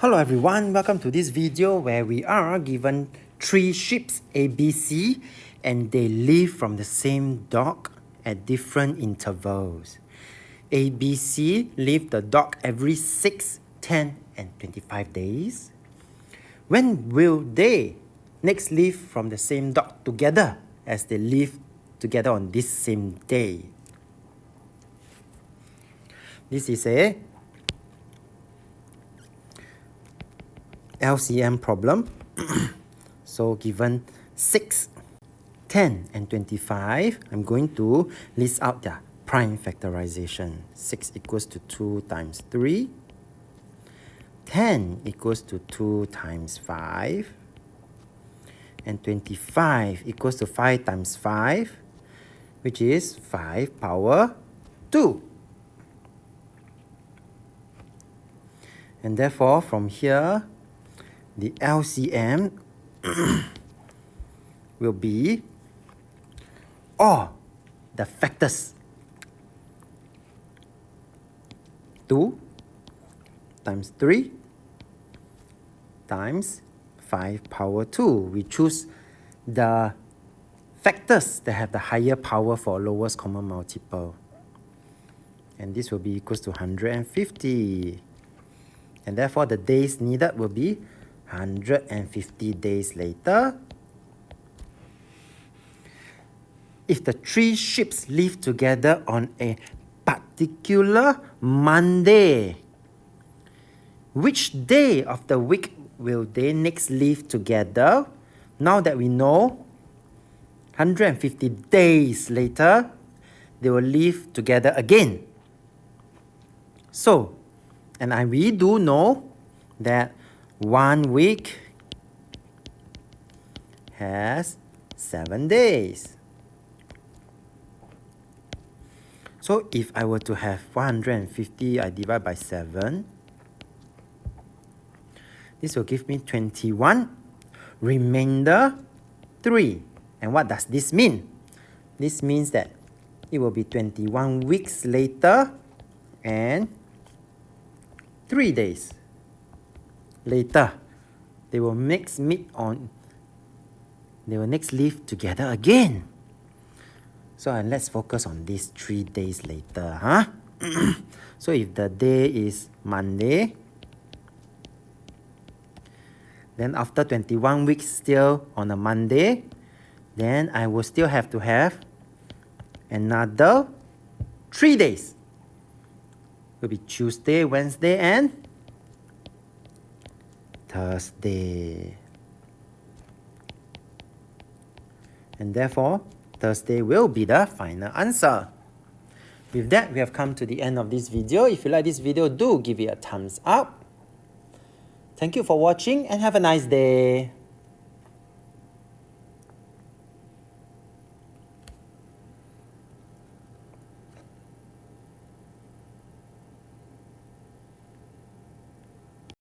Hello everyone, welcome to this video where we are given 3 ships A, B, C and they live from the same dock at different intervals. A, B, C leave the dock every 6, 10 and 25 days. When will they next leave from the same dock together as they live together on this same day? This is a LCM problem. So given 6, 10 and 25, I'm going to list out their prime factorization. 6 equals to 2 times 3. 10 equals to 2 times 5. And 25 equals to 5 times 5, which is 5 power 2. And therefore, from here, the LCM will be all the factors. 2 times 3 times 5 power 2. We choose the factors that have the higher power for lowest common multiple. And this will be equals to 150. And therefore, the days needed will be 150 days later. If the 3 ships live together on a particular Monday, which day of the week will they next live together? Now that we know 150 days later, they will live together again. So, we do know that 1 week has 7 days. So if I were to have 150, I divide by 7. This will give me 21. Remainder 3. And what does this mean? This means that it will be 21 weeks later and 3 days later. They will next live together again. So let's focus on these 3 days later. So if the day is Monday, then after 21 weeks still on a Monday, then I will still have to have another 3 days. It will be Tuesday, Wednesday and Thursday. And therefore, Thursday will be the final answer. With that, we have come to the end of this video. If you like this video, do give it a thumbs up. Thank you for watching and have a nice day.